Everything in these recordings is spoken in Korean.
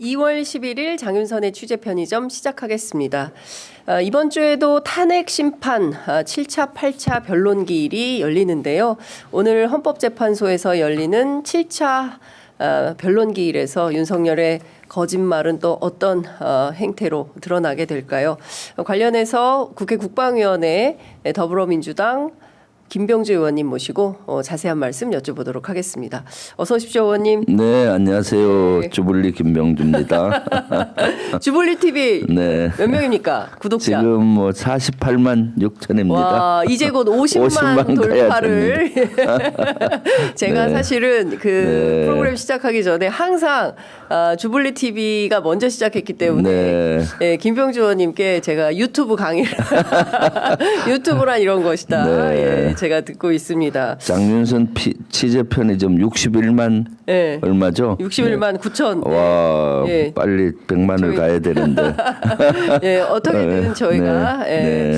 2월 11일 장윤선의 취재편의점 시작하겠습니다. 이번 주에도 탄핵 심판 7차, 8차 변론기일이 열리는데요. 오늘 헌법재판소에서 열리는 7차 변론기일에서 윤석열의 거짓말은 또 어떤 행태로 드러나게 될까요? 관련해서 국회 국방위원회 더불어민주당 김병주 의원님 모시고 자세한 말씀 여쭤보도록 하겠습니다. 어서 오십시오, 의원님. 네, 안녕하세요. 네. 주불리 김병주입니다. 주불리 TV 네. 몇 명입니까? 구독자. 지금 뭐 48만 6천입니다. 와, 이제 곧 50만 돌파를. 제가 네. 사실은 그 네. 프로그램 시작하기 전에 항상 주불리 TV가 먼저 시작했기 때문에 네. 네, 김병주 의원님께 제가 유튜브 강의를 유튜브란 이런 것이다. 네. 예, 제가 듣고 있습니다. 장윤선 취재편의점 61만 네. 얼마죠? 61만 9천. 와, 예. 빨리 100만을 가야 되는데. 예, 어떻게든 저희가 네. 예, 네.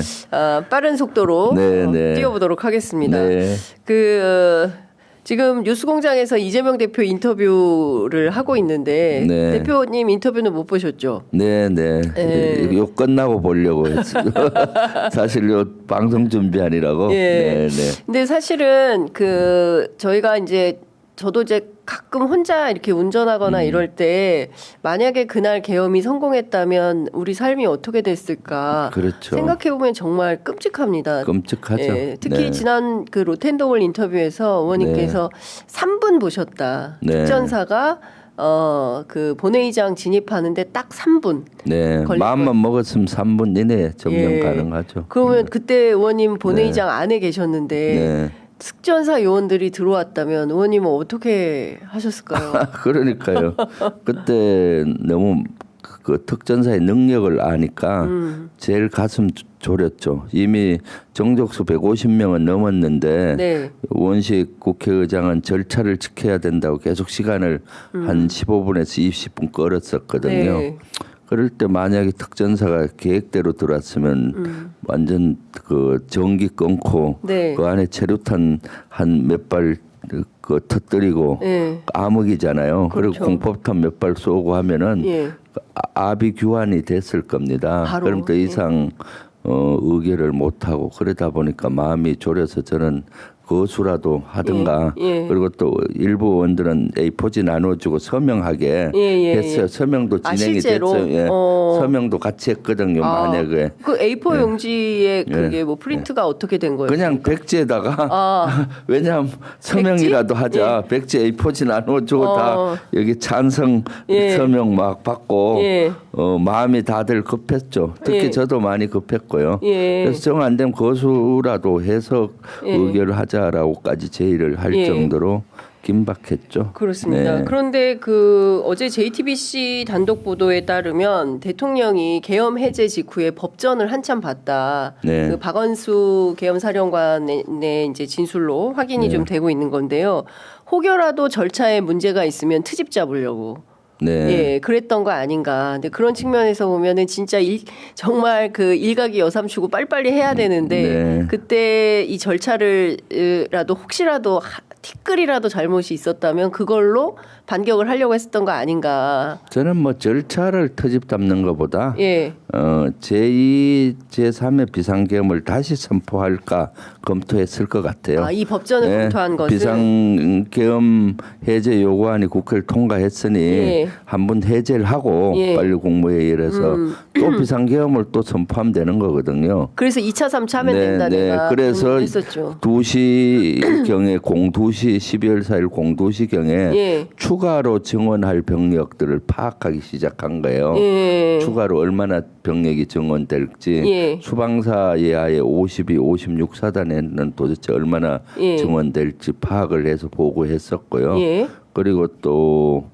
빠른 속도로 네, 네. 뛰어보도록 하겠습니다. 네. 지금 뉴스공장에서 이재명 대표 인터뷰를 하고 있는데 네. 대표님 인터뷰는 못 보셨죠? 네, 네. 네. 요 끝나고 보려고 했어요. 사실 요 방송 준비하느라고. 예. 네, 네. 근데 사실은 저희가 저도 이제 가끔 혼자 이렇게 운전하거나 이럴 때 만약에 그날 계엄이 성공했다면 우리 삶이 어떻게 됐을까 그렇죠. 생각해보면 정말 끔찍합니다. 끔찍하죠. 예, 특히 네. 지난 그 로텐더월 인터뷰에서 의원님께서 3분 보셨다. 네. 특전사가 그 본회의장 진입하는데 딱 3분. 네, 걸릴 마음만 먹었으면 3분 이내에 점령 예. 가능하죠. 그러면 그때 의원님 본회의장 안에 계셨는데 네. 특전사 요원들이 들어왔다면 의원님은 어떻게 하셨을까요? 그러니까요. 그때 너무 그 특전사의 능력을 아니까 제일 가슴 졸였죠. 이미 정족수 150명은 넘었는데 네. 원식 국회의장은 절차를 지켜야 된다고 계속 시간을 한 15분에서 20분 끌었었거든요. 네. 그럴 때 만약에 특전사가 계획대로 들어왔으면 완전 그 전기 끊고 네. 그 안에 체류탄 한 몇 발 그 터뜨리고 네. 암흑이잖아요. 그렇죠. 그리고 공법탄 몇 발 쏘고 하면은 예. 아비규환이 됐을 겁니다. 바로. 그럼 더 이상 의결을 못 하고 그러다 보니까 마음이 졸여서 저는 거수라도 하든가 예, 예. 그리고 또 일부 의원들은 A4지 나눠주고 서명하게 예. 했어요. 서명도 진행이 실제로? 됐어요. 예. 서명도 같이 했거든요. 만약에 그 A4 예. 용지에 그게 예. 뭐 프린트가 어떻게 된 거예요? 그냥 백지에다가 왜냐하면 서명이라도 하자. 예. 백지 A4지 나눠주고 다 여기 찬성 예. 서명 막 받고 예. 마음이 다들 급했죠. 특히 예. 저도 많이 급했고요. 예. 그래서 정 안 되면 거수라도 해석 예. 의결을 하자라고까지 제의를 할 예. 정도로 긴박했죠. 그렇습니다. 네. 그런데 어제 JTBC 단독 보도에 따르면 대통령이 계엄 해제 직후에 법전을 한참 봤다. 네. 그 박원수 계엄 사령관의 이제 진술로 확인이 좀 되고 있는 건데요. 혹여라도 절차에 문제가 있으면 트집 잡으려고. 네. 예, 그랬던 거 아닌가. 근데 그런 측면에서 보면은 진짜 정말 그 일각이 여삼추고 빨리빨리 해야 되는데 네. 그때 이 절차를라도 혹시라도 티끌이라도 잘못이 있었다면 그걸로 반격을 하려고 했었던 거 아닌가. 저는 뭐 절차를 터집 잡는 것보다 예. 제2, 제3의 비상계엄을 다시 선포할까 검토했을 것 같아요. 이 법전을 검토한 것을 비상계엄 해제 요구안이 국회를 통과했으니 예. 한번 해제를 하고 예. 빨리 국무회의를 해서 또 비상계엄을 또 선포하면 되는 거거든요. 그래서 2차, 3차 하면 된다 내가 그래서 했었죠. 2시경에 02시 12월 4일 02시경에 예. 추가로 증원할 병력들을 파악하기 시작한 거예요. 예. 추가로 얼마나 병력이 증원될지 예. 수방사 예하의 52, 56사단에는 도대체 얼마나 예. 증원될지 파악을 해서 보고했었고요. 예. 그리고 또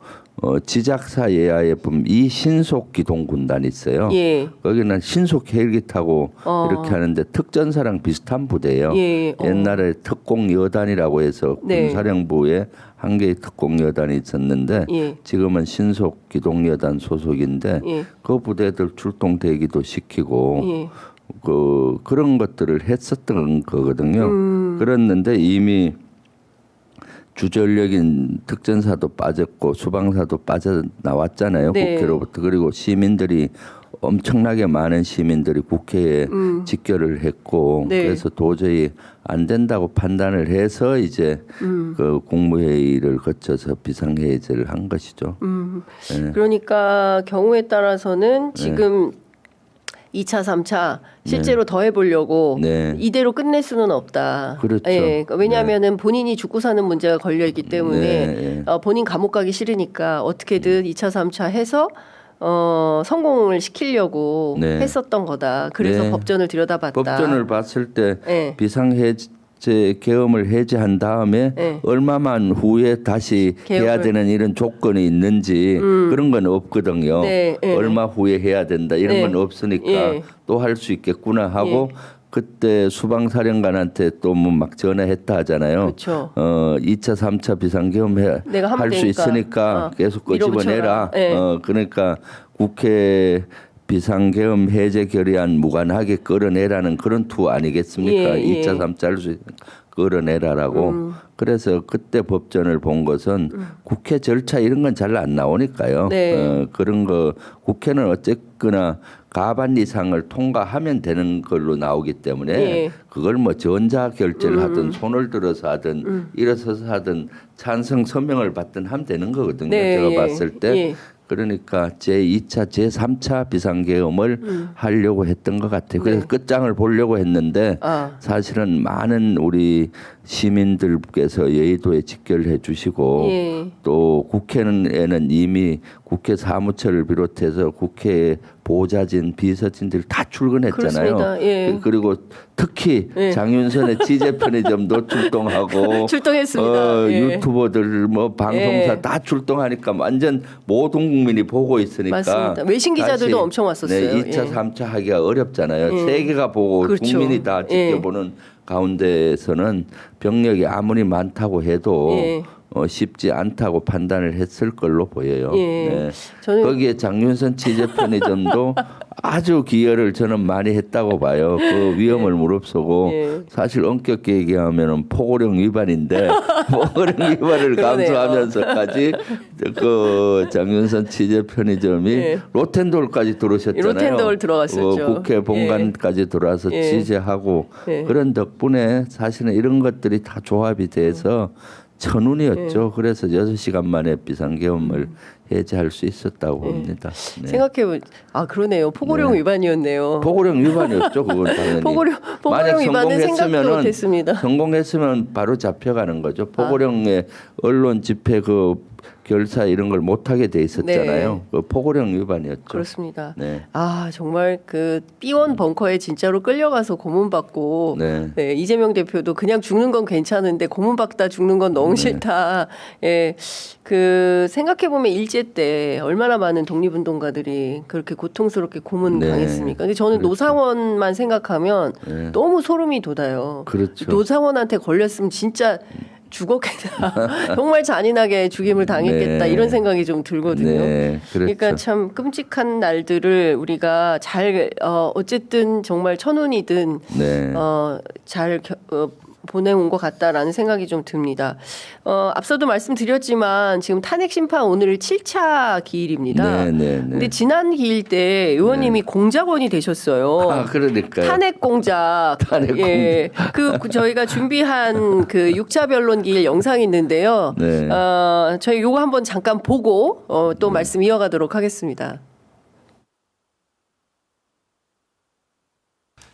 지작사 예하에 보면 이신속 기동군단이 있어요. 예. 거기는 신속 헬기 타고 이렇게 하는데 특전사랑 비슷한 부대예요. 예. 옛날에 특공여단이라고 해서 네. 군사령부에 한 개의 특공여단이 있었는데 예. 지금은 신속 기동여단 소속인데 예. 그 부대들 출동 대기도 시키고 예. 그런 것들을 했었던 거거든요. 그랬는데 이미 주전력인 특전사도 빠졌고 수방사도 빠져나왔잖아요. 네. 국회로부터. 그리고 시민들이 엄청나게 많은 시민들이 국회에 직결을 했고 네. 그래서 도저히 안 된다고 판단을 해서 이제 그 국무회의를 거쳐서 비상회의제를 한 것이죠. 네. 그러니까 경우에 따라서는 지금 2차, 3차 실제로 더 해보려고 네. 이대로 끝낼 수는 없다. 그렇죠. 예, 왜냐하면은 본인이 죽고 사는 문제가 걸려 있기 때문에 네. 본인 감옥 가기 싫으니까 어떻게든 2차, 3차 해서 성공을 시키려고 네. 했었던 거다. 그래서 네. 법전을 들여다봤다. 법전을 봤을 때 네. 비상해제 계엄을 해제한 다음에 네. 얼마만 후에 다시 해야 계엄을. 되는 이런 조건이 있는지 그런 건 없거든요. 네, 네. 얼마 후에 해야 된다 이런 네. 건 없으니까 예. 또 할 수 있겠구나 하고 그때 수방사령관한테 또 뭐 막 전화했다 하잖아요. 그렇죠. 2차, 3차 비상계엄 내가 하면 할 수 되니까. 있으니까 계속 끄집어내라. 밀어붙여라. 예. 그러니까 국회 비상계엄 해제 결의안 무관하게 끌어내라는 그런 투 아니겠습니까? 예, 예. 2차, 3차 할 수 있으니까 끌어내라라고. 그래서 그때 법전을 본 것은 국회 절차 이런 건 잘 안 나오니까요. 네. 그런 거 국회는 어쨌거나 가반 이상을 통과하면 되는 걸로 나오기 때문에 예. 그걸 뭐 전자 결제를 하든 손을 들어서 하든 일어서서 하든 찬성 서명을 받든 하면 되는 거거든요. 네, 제가 예. 봤을 때. 예. 그러니까 제2차, 제3차 비상계엄을 하려고 했던 것 같아요. 그래서 네. 끝장을 보려고 했는데 아. 사실은 많은 우리 시민들께서 여의도에 직결해 주시고 예. 또 국회에는 이미 국회 사무처를 비롯해서 국회 보좌진, 비서진들이 다 출근했잖아요. 그렇습니다. 예. 그리고 특히 예. 장윤선의 취재 편의점도 출동하고 출동했습니다. 예. 유튜버들 뭐 방송사 예. 다 출동하니까 완전 모든 국민이 보고 있으니까 맞습니다. 외신 기자들도 다시, 엄청 왔었어요. 네, 2차, 예. 3차 하기가 어렵잖아요. 예. 세계가 보고 그렇죠. 국민이 다 지켜보는 가운데에서는 병력이 아무리 많다고 해도 예. 쉽지 않다고 판단을 했을 걸로 보여요. 예. 네. 저는 거기에 장윤선 취재 편의점도 아주 기여를 저는 많이 했다고 봐요. 그 위험을 무릅쓰고 예. 사실 엄격히 얘기하면은 포고령 위반인데 포고령 위반을 그러네요. 감수하면서까지 그 장윤선 취재 편의점이 예. 로텐도울까지 들어오셨잖아요. 로텐도울 들어갔었죠. 국회 본관까지 들어와서 예. 취재하고 예. 그런 덕분에 사실은 이런 것들이 다 조합이 돼서 천운이었죠. 그래서 6시간 만에 비상계엄을 해제할 수 있었다고 봅니다. 네. 생각해보 그러네요. 포고령 위반이었네요. 포고령 위반이었죠. 그건 당연히. 포고령 위반은 생각도 못했습니다. 성공했으면 바로 잡혀가는 거죠. 포고령의 언론 집회 그 결사 이런 걸 못하게 돼 있었잖아요. 네. 그 포고령 위반이었죠. 그렇습니다. 네. 정말 그 B1 벙커에 진짜로 끌려가서 고문받고 네. 네, 이재명 대표도 그냥 죽는 건 괜찮은데 고문받다 죽는 건 너무 싫다. 예, 그 생각해 보면 일제 때 얼마나 많은 독립운동가들이 그렇게 고통스럽게 고문 네. 당했습니까? 근데 저는 그렇죠. 노상원만 생각하면 네. 너무 소름이 돋아요. 그렇죠. 노상원한테 걸렸으면 진짜 죽었겠다. 정말 잔인하게 죽임을 당했겠다. 네. 이런 생각이 좀 들거든요. 네. 그렇죠. 그러니까 참 끔찍한 날들을 우리가 잘 어쨌든 정말 천운이든 네. 잘 보내온 것 같다라는 생각이 좀 듭니다. 앞서도 말씀드렸지만 지금 탄핵 심판 오늘 7차 기일입니다. 네, 네, 네. 근데 지난 기일 때 의원님이 공작원이 되셨어요. 그러니까요. 탄핵 공작. 탄핵 예. 그 저희가 준비한 그 6차 변론 기일 영상이 있는데요. 네. 저희 요거 한번 잠깐 보고 또 말씀 이어가도록 하겠습니다.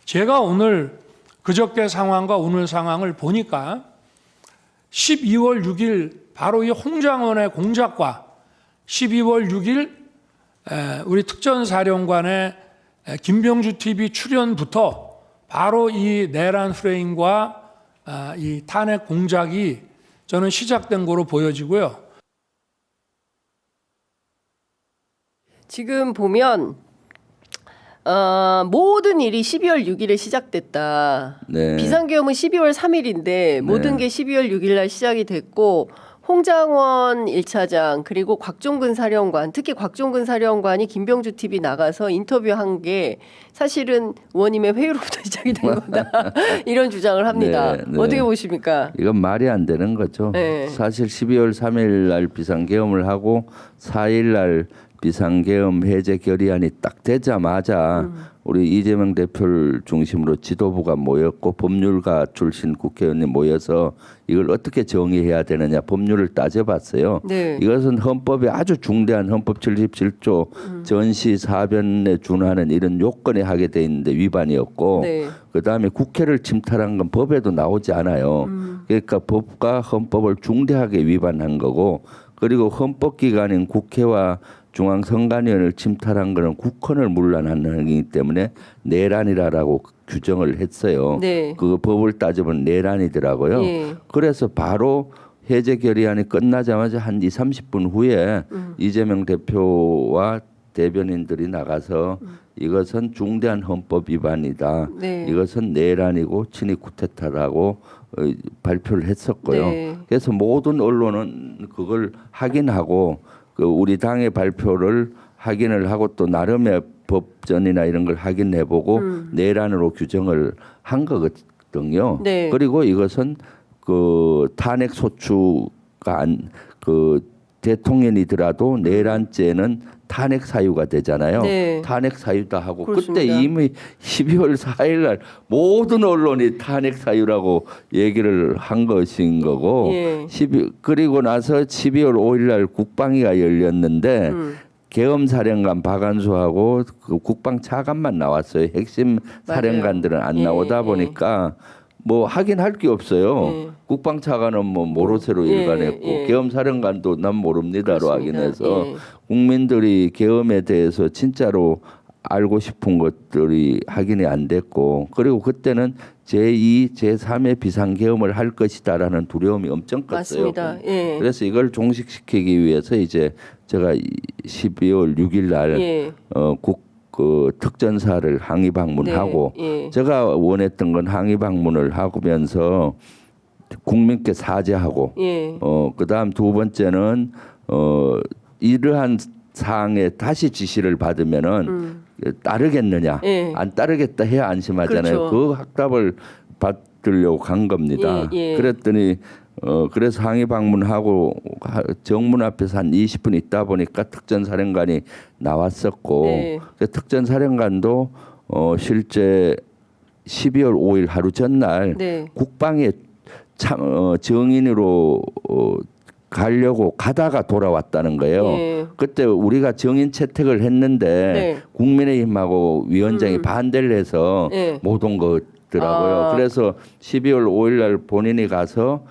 제가 오늘 그저께 상황과 오늘 상황을 보니까 12월 6일 바로 이 홍장원의 공작과 12월 6일 우리 특전사령관의 김병주 TV 출연부터 바로 이 내란 프레임과 이 탄핵 공작이 저는 시작된 거로 보여지고요. 지금 보면 모든 일이 12월 6일에 시작됐다. 네. 비상계엄은 12월 3일인데 모든 게 12월 6일 날 시작이 됐고 홍장원 1차장 그리고 곽종근 사령관, 특히 곽종근 사령관이 김병주 TV 나가서 인터뷰한 게 사실은 의원님의 회유로부터 시작이 된 거다. 이런 주장을 합니다. 네, 네. 어떻게 보십니까? 이건 말이 안 되는 거죠. 네. 사실 12월 3일 날 비상계엄을 하고 4일 날 비상계엄 해제 결의안이 딱 되자마자 우리 이재명 대표를 중심으로 지도부가 모였고 법률가 출신 국회의원이 모여서 이걸 어떻게 정의해야 되느냐 법률을 따져봤어요. 네. 이것은 헌법에 아주 중대한 헌법 77조 전시 사변에 준하는 이런 요건에 하게 돼 있는데 위반이었고 네. 그다음에 국회를 침탈한 건 법에도 나오지 않아요. 그러니까 법과 헌법을 중대하게 위반한 거고 그리고 헌법기관인 국회와 중앙선관위원회를 침탈한 것은 국헌을 문란하는 행위이기 때문에 내란이라고 규정을 했어요. 네. 그 법을 따져보면 내란이더라고요. 예. 그래서 바로 해제 결의안이 끝나자마자 한 2, 30분 후에 이재명 대표와 대변인들이 나가서 이것은 중대한 헌법 위반이다. 네. 이것은 내란이고 친위 쿠데타라고 발표를 했었고요. 네. 그래서 모든 언론은 그걸 확인하고 그 우리 당의 발표를 확인을 하고 또 나름의 법전이나 이런 걸 확인해보고 내란으로 규정을 한 거거든요. 네. 그리고 이것은 그 탄핵 소추가 그 대통령이더라도 내란죄는 탄핵 사유가 되잖아요. 네. 탄핵 사유다 하고 그렇습니다. 그때 이미 12월 4일 날 모든 언론이 탄핵 사유라고 얘기를 한 것인 거고 예. 그리고 나서 12월 5일 날 국방위가 열렸는데 계엄사령관 박안수하고 그 국방 차관만 나왔어요. 핵심 사령관들은 안 예, 나오다 예. 보니까 뭐 하긴 할 게 없어요. 예. 국방 차관은 뭐 모로세로 예, 일관했고 예. 계엄사령관도 난 모릅니다로 하긴 그렇습니다. 해서 예. 국민들이 계엄에 대해서 진짜로 알고 싶은 것들이 확인이 안 됐고 그리고 그때는 제2, 제3의 비상계엄을 할 것이다라는 두려움이 엄청 컸어요. 맞습니다. 예. 그래서 이걸 종식시키기 위해서 이제 제가 12월 6일 날 예. 그 특전사를 항의 방문하고 네, 예. 제가 원했던 건 항의 방문을 하면서 국민께 사죄하고 예. 그다음 두 번째는 이러한 사항에 다시 지시를 받으면은 따르겠느냐 예. 안 따르겠다 해야 안심하잖아요. 그렇죠. 그 확답을 받으려고 간 겁니다. 예, 예. 그랬더니 그래서 항의 방문하고 정문 앞에서 한 20분 있다 보니까 특전사령관이 나왔었고 네. 그 특전사령관도 실제 12월 5일 하루 전날 네. 국방에 정인으로 가려고 가다가 돌아왔다는 거예요. 예. 그때 우리가 정인 채택을 했는데 네. 국민의힘하고 위원장이 반대를 해서 예. 못 온 거더라고요. 아. 그래서 12월 5일 날 본인이 가서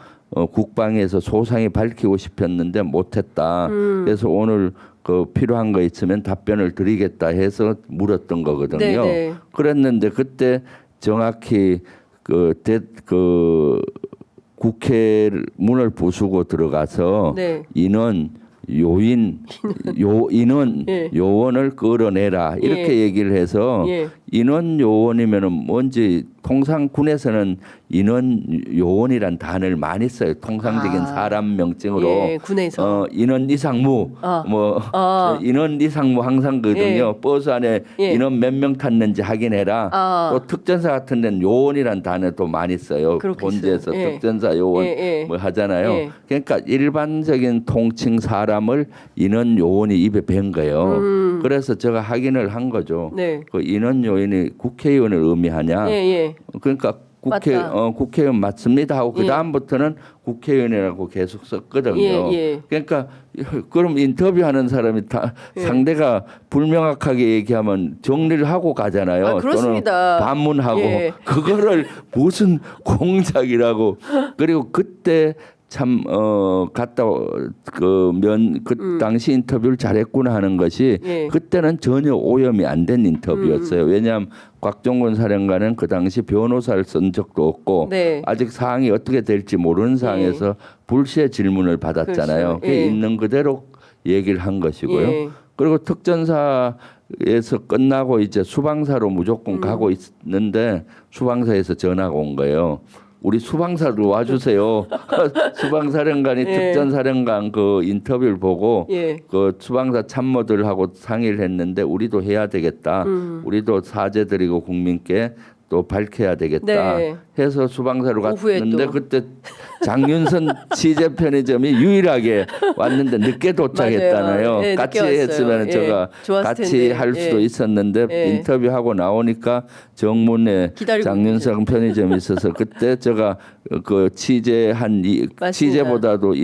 국방에서 소상히 밝히고 싶었는데 못했다. 그래서 오늘 그 필요한 거 있으면 답변을 드리겠다 해서 물었던 거거든요. 네, 네. 그랬는데 그때 정확히 그 국회 문을 부수고 들어가서 네. 인원 인원 예. 요원을 끌어내라 이렇게 예. 얘기를 해서 예. 인원 요원이면은 뭔지 통상 군에서는 인원 요원이란 단어를 많이 써요. 통상적인 아. 사람 명칭으로 예, 군에서. 인원 이상무 뭐 인원 이상무 항상 거든요. 예. 버스 안에 예. 인원 몇 명 탔는지 확인해라. 또 특전사 같은 데는 요원이란 단어도 많이 써요. 그렇겠어요. 본지에서 예. 특전사 요원 예, 예. 뭐 하잖아요. 예. 그러니까 일반적인 통칭 사람을 인원 요원이 입에 밴 거예요. 그래서 제가 확인을 한 거죠. 네. 그 인원 요원이 국회의원을 의미하냐? 예, 예. 그러니까 맞다. 국회의원 맞습니다 하고 예. 그 다음부터는 국회의원이라고 계속 썼거든요. 예, 예. 그러니까 그럼 인터뷰하는 사람이 다 상대가 불명확하게 얘기하면 정리를 하고 가잖아요. 아, 그렇습니다. 또는 반문하고 예. 그거를 무슨 공작이라고. 그리고 그때 참 갔다 그 당시 인터뷰를 잘했구나 하는 것이 예. 그때는 전혀 오염이 안 된 인터뷰였어요. 왜냐하면 곽종근 사령관은 그 당시 변호사를 쓴 적도 없고 네. 아직 사항이 어떻게 될지 모르는 상황에서 불시에 질문을 받았잖아요. 그렇죠. 그게 예. 있는 그대로 얘기를 한 것이고요. 예. 그리고 특전사에서 끝나고 이제 수방사로 무조건 가고 있는데 수방사에서 전화가 온 거예요. 우리 수방사로 와주세요. 수방사령관이 예. 특전사령관 그 인터뷰를 보고 예. 그 수방사 참모들하고 상의를 했는데 우리도 해야 되겠다. 우리도 사죄 드리고 국민께 또 밝혀야 되겠다 네. 해서 수방사로 오후에 갔는데 또. 그때 장윤선 취재 편의점이 유일하게 왔는데 늦게 도착했잖아요. 맞아요. 네, 늦게 같이 왔어요. 했으면 예, 제가 좋았을 같이 텐데. 할 수도 예. 있었는데 예. 인터뷰하고 나오니까 정문에 기다리고 장윤선 편의점이 있어서 그때 제가 그 취재한 맞습니다. 취재보다도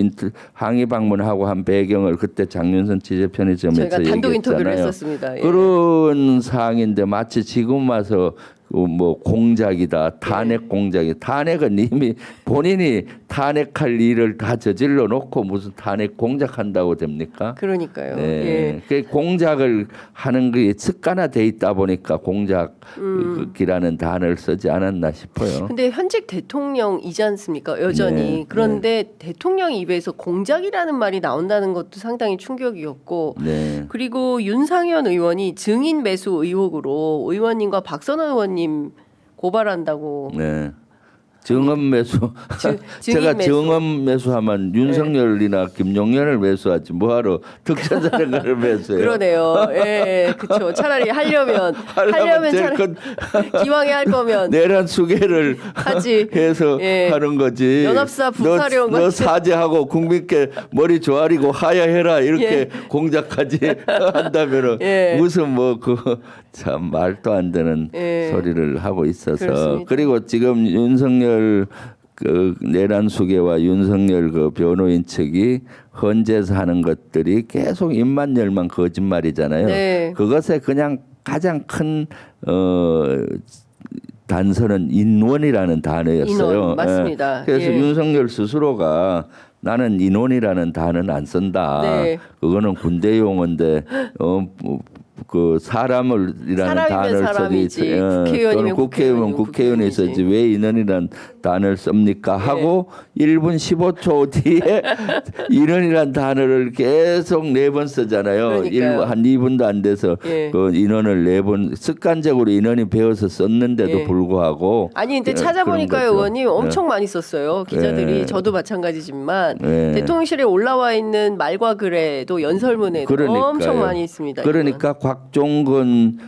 항의 방문하고 한 배경을 그때 장윤선 취재 편의점에서 저희가 단독 인터뷰를 얘기했잖아요. 했었습니다. 예. 그런 사항인데 마치 지금 와서 뭐 공작이다, 탄핵 공작이 탄핵은 이미 본인이 탄핵할 일을 다 저질러 놓고 무슨 탄핵 공작한다고 됩니까? 그러니까요. 예. 네, 그 공작을 하는 게 습관화돼 있다 보니까 공작이라는 단어를 쓰지 않았나 싶어요. 근데 현직 대통령이지 않습니까? 여전히. 네, 그런데 대통령 입에서 공작이라는 말이 나온다는 것도 상당히 충격이었고 네, 그리고 윤상현 의원이 증인 매수 의혹으로 의원님과 박선원 의원님 고발한다고. 네. 증언 매수. 증인 제가 매수. 증언 매수하면 윤석열이나 김용현을 매수하지 뭐하러 특전사령관을 매수해요. 그러네요. 예, 그렇죠. 차라리 하려면 제일 차라리 큰 기왕에 할 거면 내란 수계를 하지. 해서 예. 하는 거지. 연합사 부사령관. 너 사죄하고 국민께 머리 조아리고 하야해라 이렇게 예. 공작하지 한다면은 예. 무슨 뭐 그 참 말도 안 되는 예. 소리를 하고 있어서 그렇습니다. 그리고 지금 윤석열 그 내란 수계와 윤석열 그 변호인 측이 헌재에서 하는 것들이 계속 입만 열만 거짓말이잖아요. 네. 그것에 그냥 가장 큰 단서는 인원이라는 단어였어요. 인원, 맞습니다. 예. 그래서 예. 윤석열 스스로가 나는 인원이라는 단어는 안 쓴다. 네. 그거는 군대 용어인데 그 사람이라는 사람이면 단어를 사람이지. 써지 국회의원이면 국회의원 국회의원이 국회의원이지. 써지 왜 인원이라는 단어를 씁니까 하고 1분 15초 뒤에 인원이라는 단어를 계속 4번 쓰잖아요. 그러니까요. 한 2분도 안 돼서 예. 그 인원을 4번 습관적으로 인원이 배워서 썼는데도 예. 불구하고 아니 근데 그런 찾아보니까요 거죠. 의원님 엄청 많이 썼어요 기자들이. 예. 저도 마찬가지지만 예. 대통령실에 올라와 있는 말과 글에도 연설문에도 그러니까요. 엄청 많이 있습니다. 그러니까 곽종근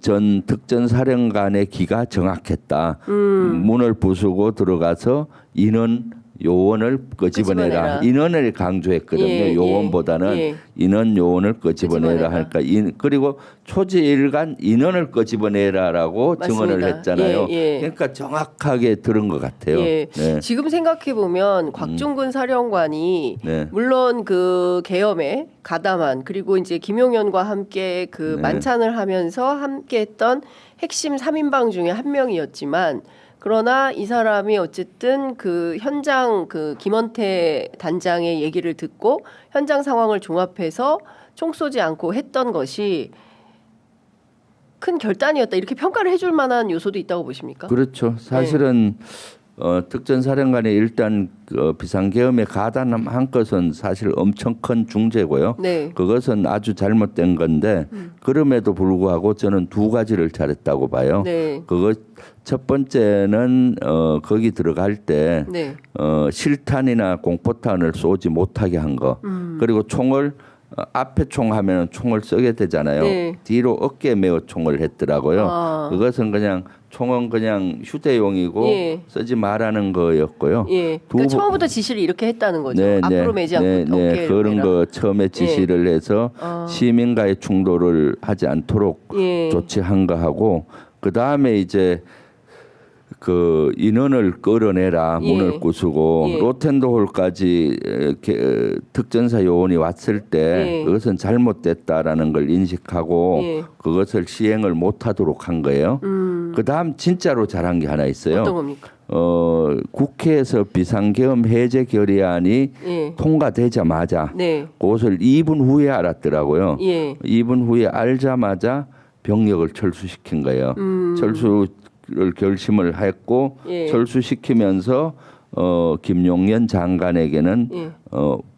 전 특전사령관의 기가 정확했다. 문을 부수고 들어가서 인원 요원을 끄집어내라. 끄집어내라. 인원을 강조했거든요. 예, 요원보다는 예. 인원 요원을 끄집어내라 끄집어내라. 하니까 그리고 초지일간 인원을 끄집어내라라고 맞습니다. 증언을 했잖아요. 예, 예. 그러니까 정확하게 들은 것 같아요. 예. 네. 지금 생각해 보면 곽종근 사령관이 네. 물론 그 계엄에 가담한 그리고 이제 김용현과 함께 그 네. 만찬을 하면서 함께했던 핵심 3인방 중에 한 명이었지만 그러나 이 사람이 어쨌든 그 현장 그 김원태 단장의 얘기를 듣고 현장 상황을 종합해서 총 쏘지 않고 했던 것이 큰 결단이었다 이렇게 평가를 해줄 만한 요소도 있다고 보십니까? 그렇죠. 사실은 특전사령관이 일단 비상계엄에 가담한 것은 사실 엄청 큰 중죄고요. 네. 그것은 아주 잘못된 건데 그럼에도 불구하고 저는 두 가지를 잘했다고 봐요. 네. 그거 첫 번째는 거기 들어갈 때 네. 실탄이나 공포탄을 쏘지 못하게 한 거. 그리고 총을 앞에 총 하면 총을 쏘게 되잖아요. 네. 뒤로 어깨에 메어 총을 했더라고요. 아. 그것은 그냥 총은 그냥 휴대용이고 예. 쓰지 말라는 거였고요. 예. 두 그러니까 번- 처음부터 지시를 이렇게 했다는 거죠. 앞으로 매지 않고 어깨를 그런 매라. 거 처음에 지시를 해서 시민과의 충돌을 하지 않도록 예. 조치한 거 하고 그 다음에 이제 그 인원을 끌어내라 예. 문을 부수고 예. 로텐도홀까지 특전사 요원이 왔을 때 예. 그것은 잘못됐다라는 걸 인식하고 예. 그것을 시행을 못하도록 한 거예요. 그 다음 진짜로 잘한 게 하나 있어요. 어떤 겁니까? 국회에서 비상계엄 해제 결의안이 예. 통과되자마자 네. 그것을 2분 후에 알았더라고요. 예. 2분 후에 알자마자 병력을 철수시킨 거예요. 철수를 결심을 했고 예. 철수시키면서 김용현 장관에게는 예.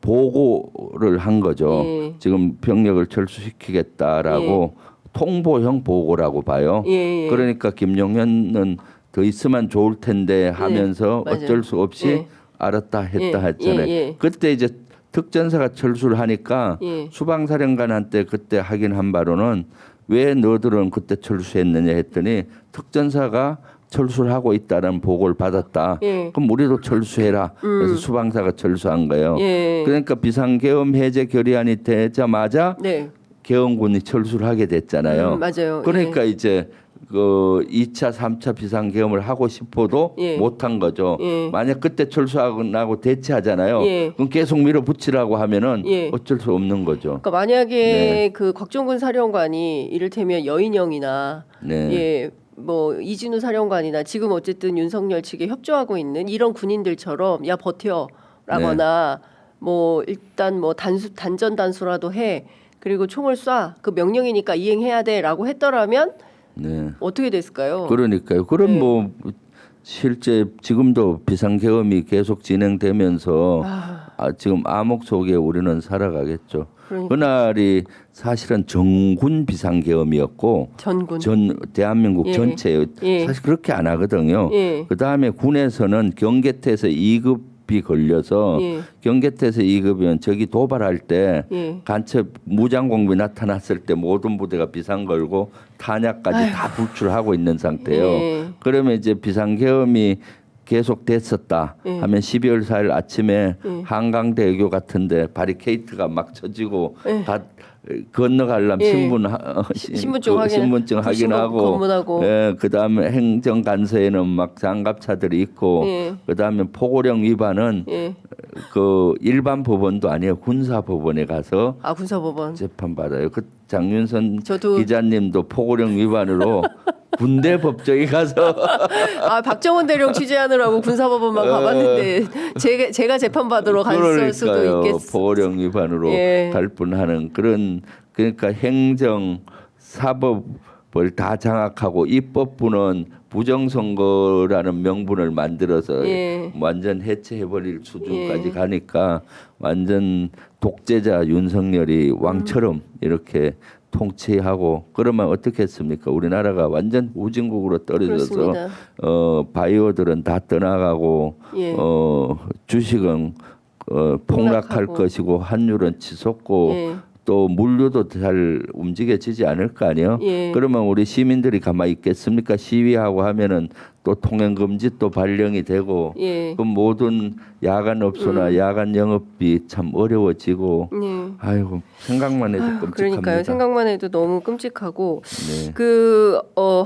보고를 한 거죠. 예. 지금 병력을 철수시키겠다라고 통보형 보고라고 봐요. 예, 예. 그러니까 김용현은 더 있으면 좋을 텐데 하면서 맞아요. 어쩔 수 없이 예. 알았다 했다 예, 했잖아요. 예, 예. 그때 이제 특전사가 철수를 하니까 예. 수방사령관한테 그때 확인한 바로는 왜 너들은 그때 철수했느냐 했더니 특전사가 철수를 하고 있다는 보고를 받았다. 예. 그럼 우리도 철수해라. 그래서 수방사가 철수한 거예요. 예. 그러니까 비상계엄 해제 결의안이 되자마자 네. 계엄군이 철수를 하게 됐잖아요. 맞아요. 그러니까 이제 그 2차, 3차 비상계엄을 하고 싶어도 예. 못한 거죠. 예. 만약 그때 철수하고 대치하잖아요. 예. 그럼 계속 밀어붙이라고 하면은 예. 어쩔 수 없는 거죠. 그러니까 만약에 네. 그 곽종근 사령관이 이를테면 여인영이나 네. 예. 뭐 이진우 사령관이나 지금 어쨌든 윤석열 측에 협조하고 있는 이런 군인들처럼 야 버텨라거나 네. 뭐 일단 뭐 단전 단수라도 해 그리고 총을 쏴 그 명령이니까 이행해야 돼라고 했더라면 네. 어떻게 됐을까요? 그러니까요. 그럼 네. 뭐 실제 지금도 비상계엄이 계속 진행되면서 지금 암흑 속에 우리는 살아가겠죠. 그러니까. 그날이 사실은 정군 비상계엄이었고 전군. 전 대한민국 예. 전체예요. 예. 사실 그렇게 안 하거든요. 예. 그 다음에 군에서는 경계태에서 2급이 걸려서 예. 경계태에서 2급이면 저기 도발할 때 예. 간첩 무장공비 나타났을 때 모든 부대가 비상 걸고 탄약까지 다 불출하고 있는 상태예요. 예. 그러면 이제 비상계엄이 계속 됐었다 예. 하면 12월 4일 아침에 예. 한강대교 같은데 바리케이트가 막 쳐지고 예. 다 건너가려면 예. 신분증 확인, 신분증 확인하고 검문하고. 예, 그다음에 행정간서에는 막 장갑차들이 있고 예. 그다음에 포고령 위반은 예. 그 일반 법원도 아니에요. 군사법원에 가서 아 군사법원. 재판 받아요. 그 장윤선 저도- 기자님도 포고령 위반으로 군대 법정에 가서 아 박정원 대령 취재하느라고 군사법원만 가봤는데 제가 재판 받으러 갔을 수도 그러니까요. 있겠어. 포고령 위반으로 예. 갈 뻔하는 그런 그러니까 행정 사법을 다 장악하고 입법부는 부정선거라는 명분을 만들어서 예. 완전 해체해버릴 수준까지 예. 가니까 완전 독재자 윤석열이 왕처럼 이렇게 통치하고 그러면 어떻게 했습니까? 우리나라가 완전 우진국으로 떨어져서 그렇습니다. 바이오들은 다 떠나가고 예. 주식은 폭락할 폭락하고. 것이고 환율은 치솟고 예. 또 물류도 잘 움직여지지 않을 거 아니에요. 예. 그러면 우리 시민들이 가만히 있겠습니까? 시위하고 하면은 또 통행 금지 또 발령이 되고 예. 그 모든 야간 업소나 야간 영업이 참 어려워지고 네. 아이고 생각만 해도 끔찍합니다. 그러니까요. 생각만 해도 너무 끔찍하고 네.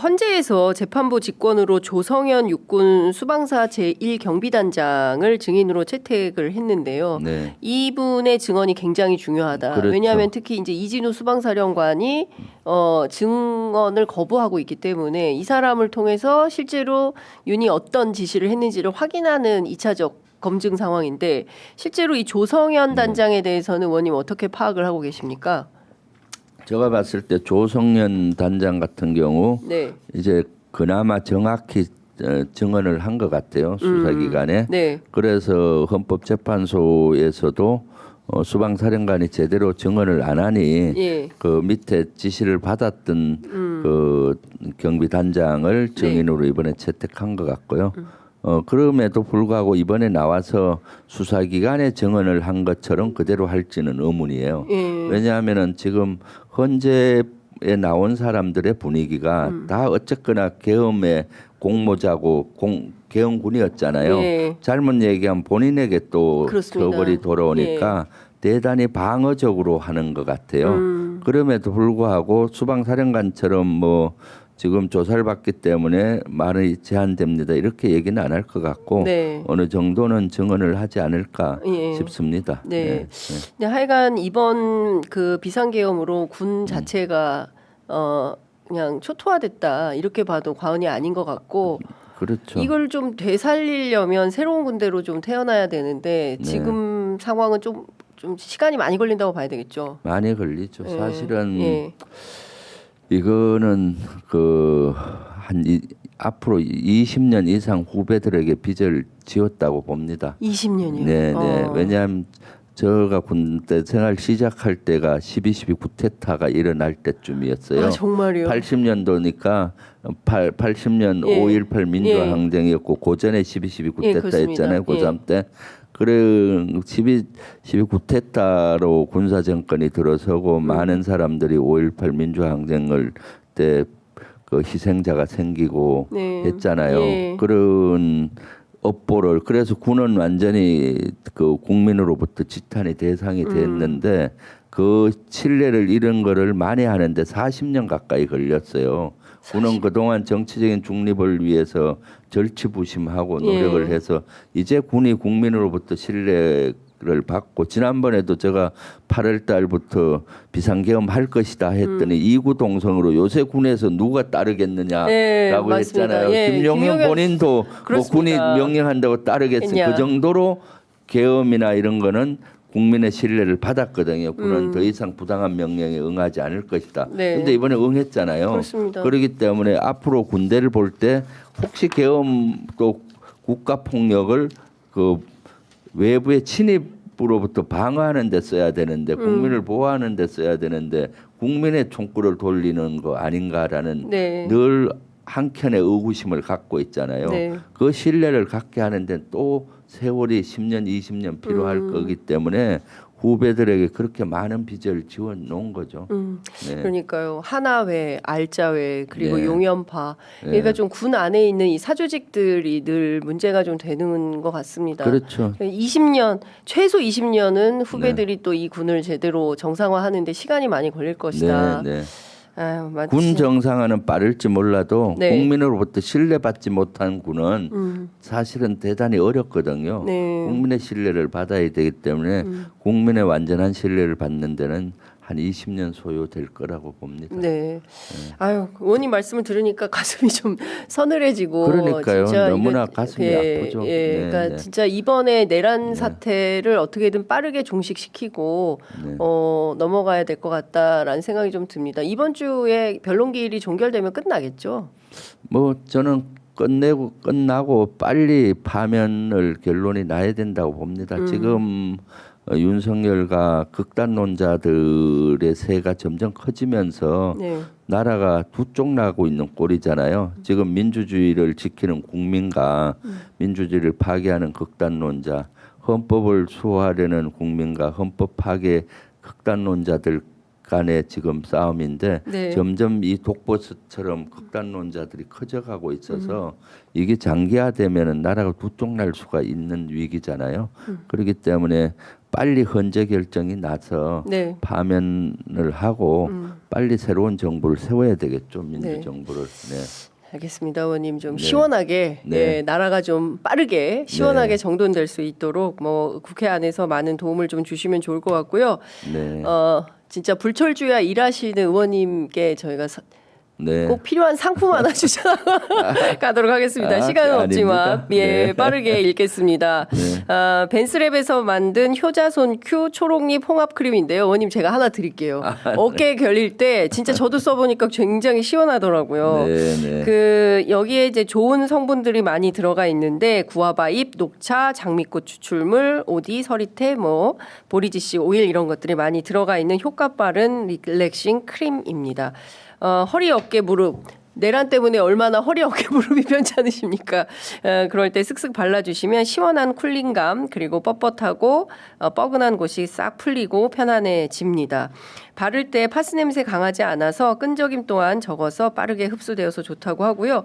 헌재에서 재판부 직권으로 조성현 육군 수방사 제1경비단장을 증인으로 채택을 했는데요. 네. 이분의 증언이 굉장히 중요하다. 그렇죠. 왜냐하면 특히 이제 이진우 수방사령관이 증언을 거부하고 있기 때문에 이 사람을 통해서 실제로 윤이 어떤 지시를 했는지를 확인하는 2차적 검증 상황인데 실제로 이 조성현 단장에 대해서는 의원님 어떻게 파악을 하고 계십니까? 제가 봤을 때 조성현 단장 같은 경우 네. 이제 그나마 정확히 증언을 한 것 같아요. 수사기관에. 네. 그래서 헌법재판소에서도 수방사령관이 제대로 증언을 안 하니 예. 그 밑에 지시를 받았던 그 경비단장을 증인으로 이번에 채택한 것 같고요. 그럼에도 불구하고 이번에 나와서 수사기관에 증언을 한 것처럼 그대로 할지는 의문이에요. 예. 왜냐하면은 지금 헌재에 나온 사람들의 분위기가 다 어쨌거나 계엄의 공모자고 계엄군이었잖아요. 예. 잘못 얘기하면 본인에게 또 그렇습니다. 처벌이 돌아오니까 대단히 방어적으로 하는 것 같아요. 그럼에도 불구하고 수방사령관처럼 뭐 지금 조사를 받기 때문에 말이 제한됩니다. 이렇게 얘기는 안 할 것 같고 네. 어느 정도는 증언을 하지 않을까 예. 싶습니다. 네. 근데 하여간 이번 그 비상계엄으로 군 자체가 그냥 초토화됐다 이렇게 봐도 과언이 아닌 것 같고 그렇죠. 이걸 좀 되살리려면 새로운 군대로 좀 태어나야 되는데 네. 지금 상황은 좀 시간이 많이 걸린다고 봐야 되겠죠. 많이 걸리죠. 예. 사실은 예. 이거는 앞으로 20년 이상 후배들에게 빚을 지었다고 봅니다. 20년이요. 네. 왜냐하면 제가 군대 생활 시작할 때가 12.12 쿠데타가 일어날 때쯤이었어요. 아, 정말요? 80년도니까 80년 예. 5.18 민주화 예. 항쟁이었고 그 전에 12.12 예, 쿠데타였잖아요. 그렇습니다. 고3 때. 그래 12.12 쿠데타로 군사 정권이 들어서고 많은 사람들이 5.18 민주화 항쟁을 때 그 희생자가 생기고 네. 했잖아요. 예. 그런 업보를 그래서 군은 완전히 그 국민으로부터 지탄의 대상이 됐는데 그 신뢰를 잃은 거를 만회하는데 40년 가까이 걸렸어요. 군은 그동안 정치적인 중립을 위해서 절치부심하고 노력을 예. 해서 이제 군이 국민으로부터 신뢰를 받고 지난번에도 제가 8월 달부터 비상계엄 할 것이다 했더니 이구동성으로 요새 군에서 누가 따르겠느냐라고 예, 맞습니다. 했잖아요. 예, 김용현 본인도 뭐 군이 그렇습니다. 명령한다고 따르겠어요. 했냐. 그 정도로 계엄이나 이런 거는 국민의 신뢰를 받았거든요. 군은 더 이상 부당한 명령에 응하지 않을 것이다. 네. 그런데 이번에 응했잖아요. 그렇습니다. 그렇기 때문에 앞으로 군대를 볼 때 혹시 계엄 또 국가 폭력을 그 외부의 침입으로부터 방어하는 데 써야 되는데 국민을 보호하는 데 써야 되는데 국민의 총구를 돌리는 거 아닌가라는 네. 늘 한켠에 의구심을 갖고 있잖아요. 네. 그 신뢰를 갖게 하는 데는 또 세월이 10년, 20년 필요할 거기 때문에 후배들에게 그렇게 많은 빚을 지워 놓은 거죠. 네. 그러니까요. 하나회, 알짜회, 그리고 네. 용연파. 그러니까 좀 군 안에 있는 이 사조직들이 늘 문제가 좀 되는 것 같습니다. 그렇죠. 20년, 최소 20년은 후배들이 또 이 군을 제대로 정상화하는데 시간이 많이 걸릴 것이다. 네, 네. 아유, 마치- 군 정상화는 빠를지 몰라도 네. 국민으로부터 신뢰받지 못한 군은 사실은 대단히 어렵거든요. 네. 국민의 신뢰를 받아야 되기 때문에 국민의 완전한 신뢰를 받는 데는 한 20년 소요될 거라고 봅니다. 네. 아유, 의원님 말씀을 들으니까 가슴이 좀 서늘해지고 그러니까요. 진짜 너무나 이거- 가슴이 예, 아프죠. 예, 네, 그러니까 네. 진짜 이번에 내란 사태를 어떻게든 빠르게 종식시키고 네. 넘어가야 될 것 같다라는 생각이 좀 듭니다. 이번 주에 변론기일이 종결되면 끝나겠죠. 뭐 저는 끝나고 빨리 파면을 결론이 나야 된다고 봅니다. 지금 윤석열과 극단론자들의 세가 점점 커지면서 네. 나라가 두 쪽 나고 있는 꼴이잖아요. 지금 민주주의를 지키는 국민과 민주주의를 파괴하는 극단론자, 헌법을 수호하려는 국민과 헌법 파괴 극단론자들 간의 지금 싸움인데 네. 점점 이 독버섯처럼 극단론자들이 커져가고 있어서 이게 장기화되면은 나라가 두 쪽 날 수가 있는 위기잖아요. 그렇기 때문에 빨리 헌재 결정이 나서 네. 파면을 하고 빨리 새로운 정부를 세워야 되겠죠. 민주정부를. 네. 알겠습니다, 의원님. 좀 네. 시원하게 네. 예, 나라가 좀 빠르게 시원하게 네. 정돈될 수 있도록 뭐 국회 안에서 많은 도움을 좀 주시면 좋을 것 같고요. 네. 진짜 불철주야 일하시는 의원님께 저희가 네. 꼭 필요한 상품 하나 주셔 가도록 하겠습니다. 아, 시간은 없지만 아닙니다. 예, 네. 빠르게 읽겠습니다. 벤스랩에서 만든 효자손 큐 초록잎 홍합 크림인데요. 의원님 제가 하나 드릴게요. 어깨에 결릴 때 진짜 저도 써보니까 굉장히 시원하더라고요. 네, 네. 그 여기에 이제 좋은 성분들이 많이 들어가 있는데 구아바잎, 녹차, 장미꽃 추출물, 오디, 서리태, 뭐 보리지씨 오일 이런 것들이 많이 들어가 있는 효과 빠른 릴렉싱 크림입니다. 허리, 어깨, 무릎. 내란 때문에 얼마나 허리, 어깨, 무릎이 편찮으십니까? 그럴 때 쓱쓱 발라주시면 시원한 쿨링감 그리고 뻣뻣하고 뻐근한 곳이 싹 풀리고 편안해집니다. 바를 때 파스 냄새 강하지 않아서 끈적임 또한 적어서 빠르게 흡수되어서 좋다고 하고요.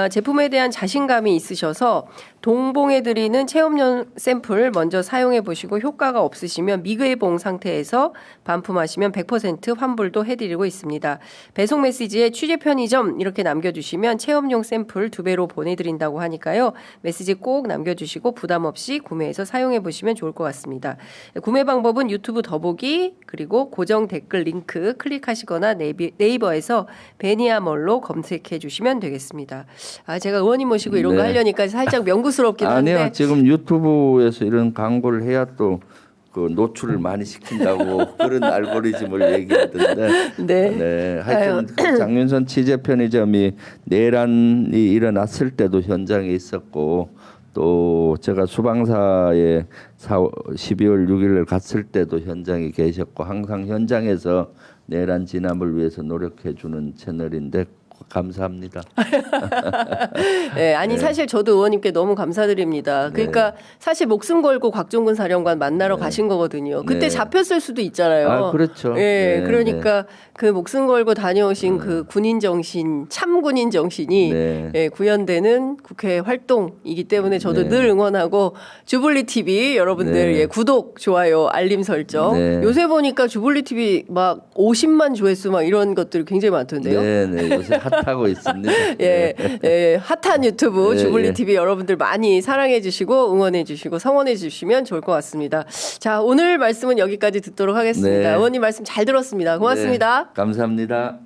제품에 대한 자신감이 있으셔서 동봉해드리는 체험용 샘플 먼저 사용해 보시고 효과가 없으시면 미개봉 상태에서 반품하시면 100% 환불도 해드리고 있습니다. 배송 메시지에 취재 편의점 이렇게 남겨주시면 체험용 샘플 2배로 보내드린다고 하니까요. 메시지 꼭 남겨주시고 부담 없이 구매해서 사용해 보시면 좋을 것 같습니다. 구매 방법은 유튜브 더보기 그리고 고정 댓글 링크 클릭하시거나 네이버에서 베니아몰로 검색해 주시면 되겠습니다. 제가 의원님 모시고 이런 거 네. 하려니까 살짝 명구스럽긴 한데. 아니요. 지금 유튜브에서 이런 광고를 해야 또 그 노출을 많이 시킨다고 그런 알고리즘을 얘기하던데. 네. 네. 하여튼 그 장윤선 취재 편의점이 내란이 일어났을 때도 현장에 있었고 또 제가 수방사에 12월 6일 갔을 때도 현장에 계셨고 항상 현장에서 내란 진압을 위해서 노력해 주는 채널인데 감사합니다. 네, 아니 사실 저도 의원님께 너무 감사드립니다. 그러니까 사실 목숨 걸고 곽종근 사령관 만나러 가신 거거든요. 그때 네. 잡혔을 수도 있잖아요. 아, 그렇죠. 예, 네, 그러니까 그 목숨 걸고 다녀오신 그 군인 정신, 참 군인 정신이 네. 예, 구현되는 국회 활동이기 때문에 저도 네. 늘 응원하고 주블리 TV 여러분들 네. 예, 구독, 좋아요, 알림 설정. 네. 요새 보니까 주블리 TV 막 50만 조회수 막 이런 것들이 굉장히 많던데요. 네, 요새 핫하고 있습니다. 예, 예, 핫한 유튜브 예, 주블리 예. TV 여러분들 많이 사랑해 주시고 응원해 주시고 성원해 주시면 좋을 것 같습니다. 자, 오늘 말씀은 여기까지 듣도록 하겠습니다. 네. 의원님 말씀 잘 들었습니다. 고맙습니다. 네, 감사합니다.